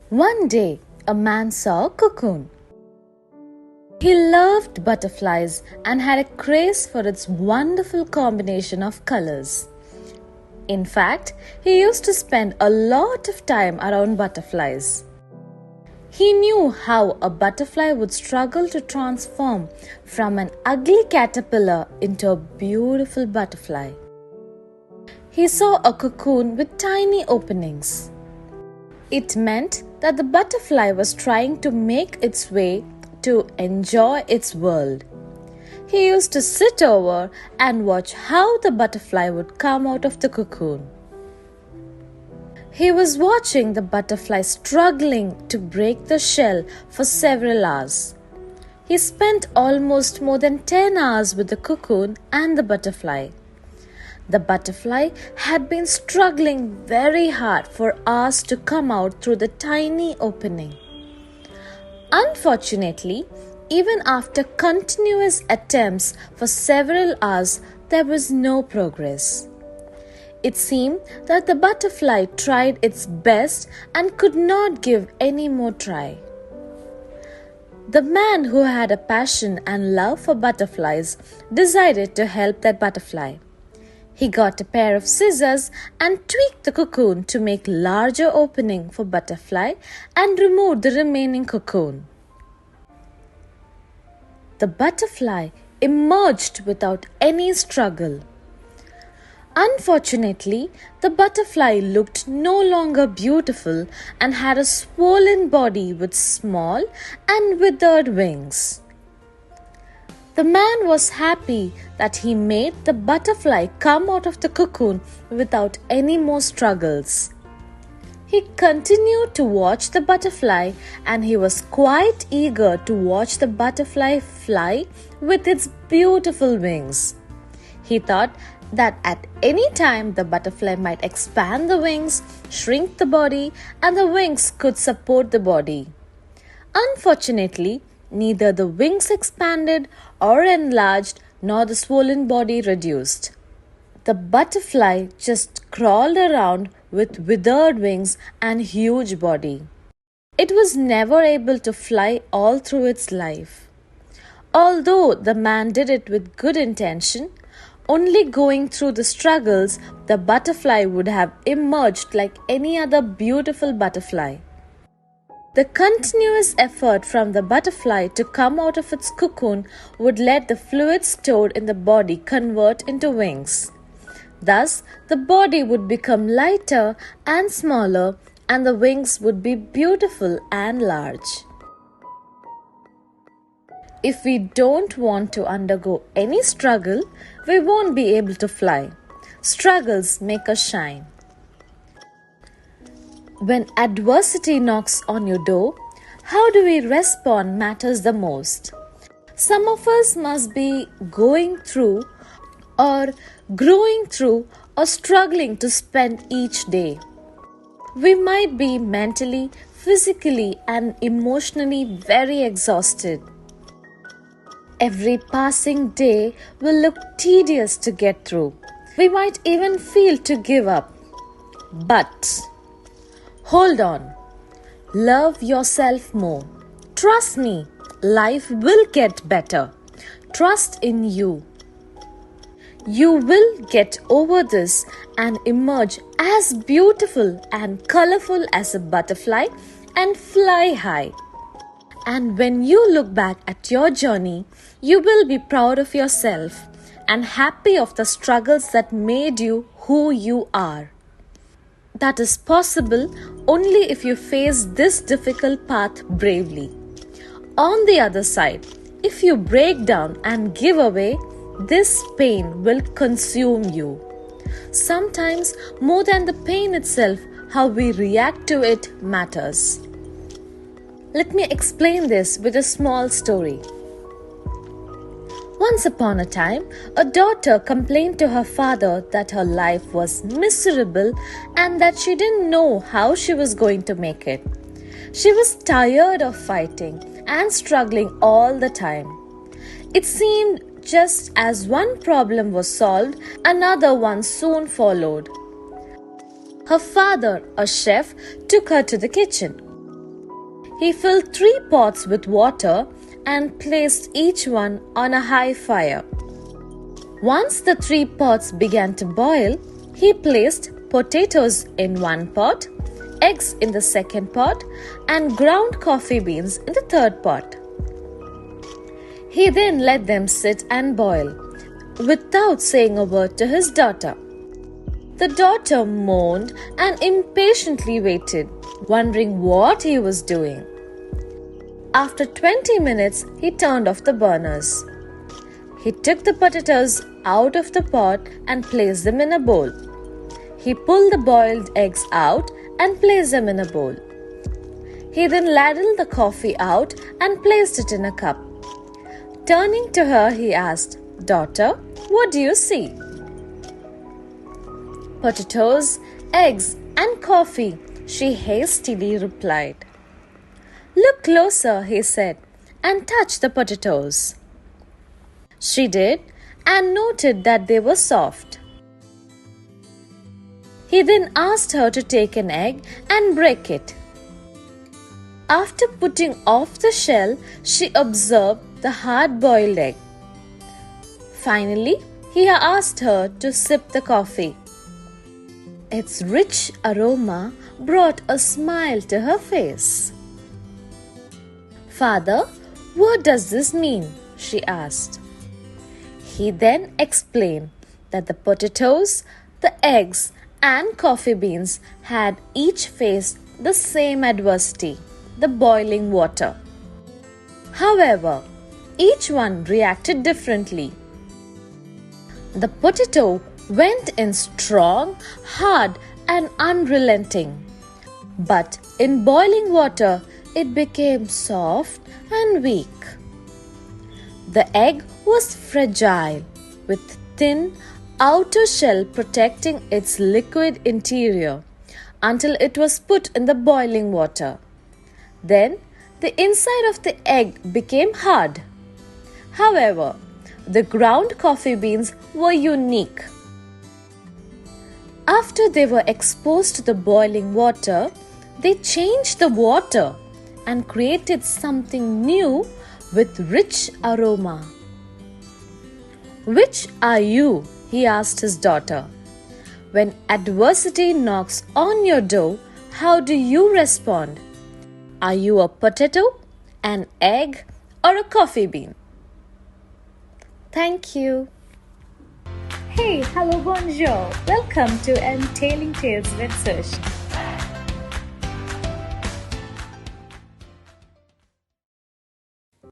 One day, a man saw a cocoon. He loved butterflies and had a craze for its wonderful combination of colors. In fact, he used to spend a lot of time around butterflies. He knew how a butterfly would struggle to transform from an ugly caterpillar into a beautiful butterfly. He saw a cocoon with tiny openings. It meant that the butterfly was trying to make its way to enjoy its world. He used to sit over and watch how the butterfly would come out of the cocoon. He was watching the butterfly struggling to break the shell for several hours. He spent almost more than 10 hours with the cocoon and the butterfly. The butterfly had been struggling very hard for hours to come out through the tiny opening. Unfortunately, even after continuous attempts for several hours, there was no progress. It seemed that the butterfly tried its best and could not give any more try. The man who had a passion and love for butterflies decided to help that butterfly. He got a pair of scissors and tweaked the cocoon to make larger opening for butterfly and removed the remaining cocoon. The butterfly emerged without any struggle. Unfortunately, the butterfly looked no longer beautiful and had a swollen body with small and withered wings. The man was happy that he made the butterfly come out of the cocoon without any more struggles. He continued to watch the butterfly and he was quite eager to watch the butterfly fly with its beautiful wings. He thought that at any time the butterfly might expand the wings, shrink the body, and the wings could support the body. Unfortunately, neither the wings expanded or enlarged nor the swollen body reduced. The butterfly just crawled around with withered wings and huge body. It was never able to fly all through its life. Although the man did it with good intention, only going through the struggles, the butterfly would have emerged like any other beautiful butterfly. The continuous effort from the butterfly to come out of its cocoon would let the fluid stored in the body convert into wings. Thus, the body would become lighter and smaller, and the wings would be beautiful and large. If we don't want to undergo any struggle, we won't be able to fly. Struggles make us shine. When adversity knocks on your door, how do we respond matters the most. Some of us must be going through or growing through or struggling to spend each day. We might be mentally, physically, and emotionally very exhausted. Every passing day will look tedious to get through. We might even feel to give up. But hold on. Love yourself more. Trust me, life will get better. Trust in you. You will get over this and emerge as beautiful and colorful as a butterfly and fly high. And when you look back at your journey, you will be proud of yourself and happy of the struggles that made you who you are. That is possible only if you face this difficult path bravely. On the other side, if you break down and give away, this pain will consume you. Sometimes, more than the pain itself, how we react to it matters. Let me explain this with a small story. Once upon a time, a daughter complained to her father that her life was miserable and that she didn't know how she was going to make it. She was tired of fighting and struggling all the time. It seemed just as one problem was solved, another one soon followed. Her father, a chef, took her to the kitchen. He filled 3 pots with water and placed each one on a high fire. Once the 3 pots began to boil, he placed potatoes in one pot, eggs in the second pot, and ground coffee beans in the third pot. He then let them sit and boil, without saying a word to his daughter. The daughter moaned and impatiently waited, wondering what he was doing. After 20 minutes, he turned off the burners. He took the potatoes out of the pot and placed them in a bowl. He pulled the boiled eggs out and placed them in a bowl. He then ladled the coffee out and placed it in a cup. Turning to her, he asked, "Daughter, what do you see?" "Potatoes, eggs, and coffee," she hastily replied. "Look closer," he said, "and touch the potatoes." She did and noted that they were soft. He then asked her to take an egg and break it. After putting off the shell, she observed the hard-boiled egg. Finally, he asked her to sip the coffee. Its rich aroma brought a smile to her face. "Father, what does this mean?" she asked. He then explained that the potatoes, the eggs, and coffee beans had each faced the same adversity, the boiling water. However, each one reacted differently. The potato went in strong, hard, and unrelenting. But in boiling water, it became soft and weak. The egg was fragile, with thin outer shell protecting its liquid interior until it was put in the boiling water. Then the inside of the egg became hard. However, the ground coffee beans were unique. After they were exposed to the boiling water, they changed the water and created something new with rich aroma. "Which are you?" he asked his daughter. "When adversity knocks on your door, how do you respond? Are you a potato, an egg, or a coffee bean?" Thank you. Hey, hello, bonjour. Welcome to Entailing Tales with Sush.